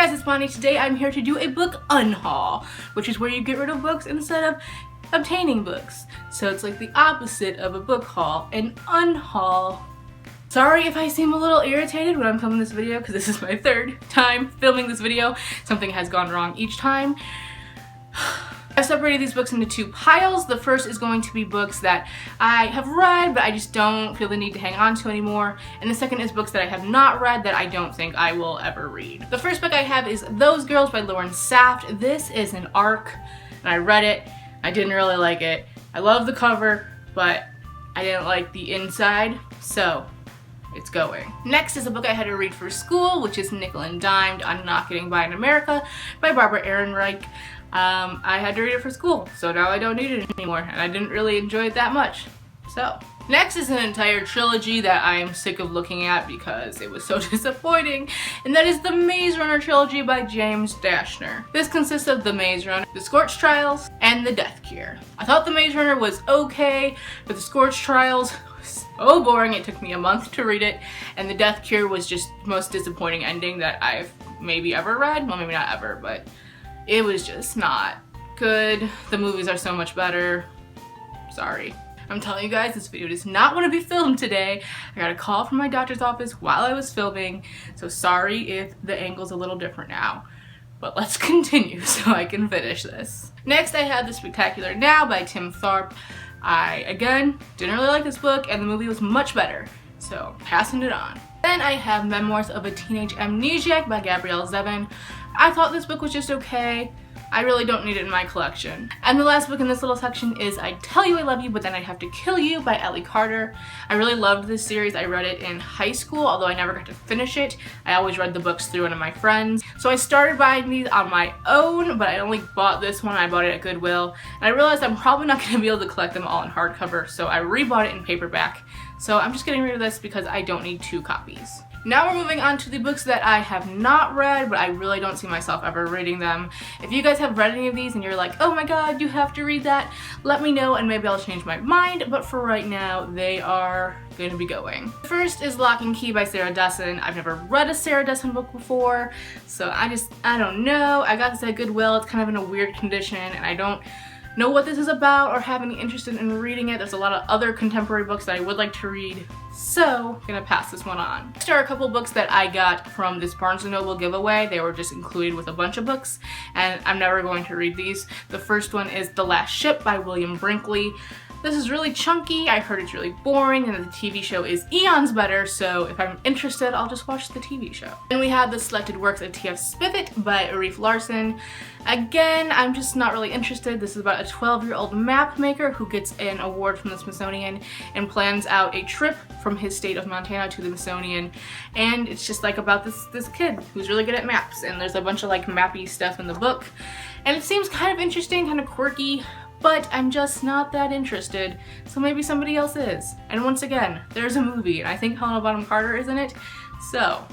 guys, it's Bonnie. Today I'm here to do a book unhaul, which is where you get rid of books instead of obtaining books. So it's like the opposite of a book haul, an unhaul. Sorry if I seem a little irritated when I'm filming this video, because this is my third time filming this video. Something has gone wrong each time. I've separated these books into two piles. The first is going to be books that I have read, but I just don't feel the need to hang on to anymore. And the second is books that I have not read that I don't think I will ever read. The first book I have is Those Girls by Lauren Saft. This is an arc, and I read it. I didn't really like it. I love the cover, but I didn't like the inside, so it's going. Next is a book I had to read for school, which is Nickel and Dimed on Not Getting By in America by Barbara Ehrenreich. I had to read it for school, so now I don't need it anymore, and I didn't really enjoy it that much. So, next is an entire trilogy that I am sick of looking at because it was so disappointing, and that is the Maze Runner trilogy by James Dashner. This consists of The Maze Runner, The Scorch Trials, and The Death Cure. I thought The Maze Runner was okay, but The Scorch Trials was so boring it took me a month to read it, and The Death Cure was just the most disappointing ending that I've maybe ever read. Well, maybe not ever, but it was just not good. The movies are so much better. Sorry. I'm telling you guys, this video does not want to be filmed today. I got a call from my doctor's office while I was filming, so sorry if the angle's a little different now. But let's continue so I can finish this. Next, I have The Spectacular Now by Tim Tharp. I, again, didn't really like this book, and the movie was much better, so passing it on. Then I have Memoirs of a Teenage Amnesiac by Gabrielle Zevin. I thought this book was just okay. I really don't need it in my collection. And the last book in this little section is I Tell You I Love You, But Then I'd Have to Kill You by Ellie Carter. I really loved this series. I read it in high school, although I never got to finish it. I always read the books through one of my friends. So I started buying these on my own, but I only bought this one. I bought it at Goodwill. And I realized I'm probably not going to be able to collect them all in hardcover, so I rebought it in paperback. So I'm just getting rid of this because I don't need 2 copies. Now we're moving on to the books that I have not read, but I really don't see myself ever reading them. If you guys have read any of these and you're like, oh my god, you have to read that, let me know and maybe I'll change my mind, but for right now, they are going to be going. The first is Lock and Key by Sarah Dessen. I've never read a Sarah Dessen book before, so I don't know. I got this at Goodwill. It's kind of in a weird condition, and I don't know what this is about or have any interest in reading it. There's a lot of other contemporary books that I would like to read, so I'm gonna pass this one on. Next are a couple books that I got from this Barnes & Noble giveaway. They were just included with a bunch of books, and I'm never going to read these. The first one is The Last Ship by William Brinkley. This is really chunky. I heard it's really boring, and the TV show is eons better, so if I'm interested, I'll just watch the TV show. Then we have The Selected Works of T.F. Spiffett by Arif Larson. Again, I'm just not really interested. This is about a 12-year-old map maker who gets an award from the Smithsonian and plans out a trip from his state of Montana to the Smithsonian, and it's just like about this kid who's really good at maps, and there's a bunch of like mappy stuff in the book, and it seems kind of interesting, kind of quirky, but I'm just not that interested, so maybe somebody else is. And once again, there's a movie, and I think Helena Bonham Carter is in it, so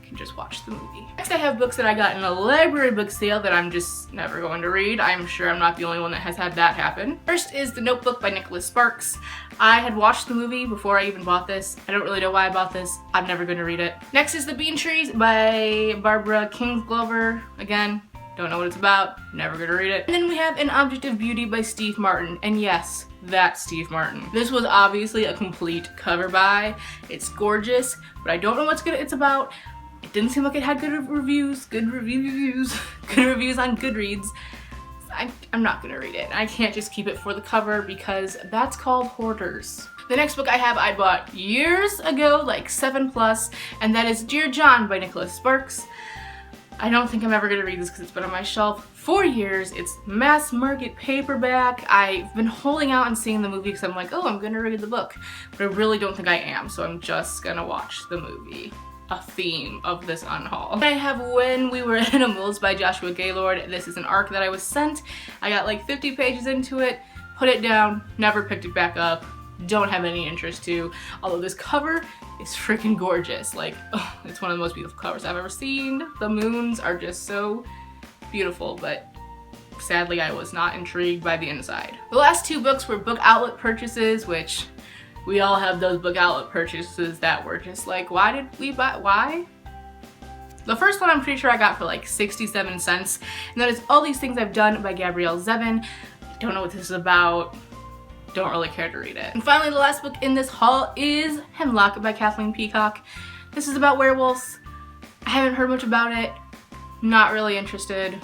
you can just watch the movie. Next, I have books that I got in a library book sale that I'm just never going to read. I'm sure I'm not the only one that has had that happen. First is The Notebook by Nicholas Sparks. I had watched the movie before I even bought this. I don't really know why I bought this. I'm never going to read it. Next is The Bean Trees by Barbara Kingsglover. Again, don't know what it's about, never gonna read it. And then we have An Object of Beauty by Steve Martin, and yes, that's Steve Martin. This was obviously a complete cover buy. It's gorgeous, but I don't know what it's about. It didn't seem like it had good reviews on Goodreads. I'm not gonna read it. I can't just keep it for the cover because that's called hoarders. The next book I have I bought years ago, like 7+, and that is Dear John by Nicholas Sparks. I don't think I'm ever going to read this because it's been on my shelf for years. It's mass market paperback. I've been holding out and seeing the movie because I'm like, oh, I'm going to read the book. But I really don't think I am, so I'm just going to watch the movie. A theme of this unhaul. I have When We Were Animals by Joshua Gaylord. This is an arc that I was sent. I got like 50 pages into it, put it down, never picked it back up. Don't have any interest to, although this cover is freaking gorgeous. Like, oh, it's one of the most beautiful covers I've ever seen. The moons are just so beautiful, but sadly I was not intrigued by the inside. The last 2 books were book outlet purchases, which we all have those book outlet purchases that were just like, why did we buy, why? The first one I'm pretty sure I got for like 67 cents, and that is All These Things I've Done by Gabrielle Zevin. Don't know what this is about. Don't really care to read it. And finally, the last book in this haul is Hemlock by Kathleen Peacock. This is about werewolves. I haven't heard much about it. Not really interested.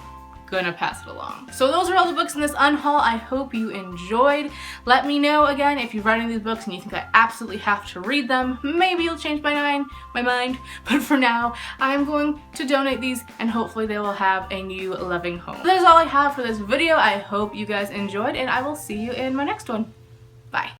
Gonna pass it along. So those are all the books in this unhaul. I hope you enjoyed. Let me know again if you've read any of these books and you think I absolutely have to read them. Maybe you'll change my mind. But for now, I'm going to donate these and hopefully they will have a new loving home. That is all I have for this video. I hope you guys enjoyed and I will see you in my next one. Bye.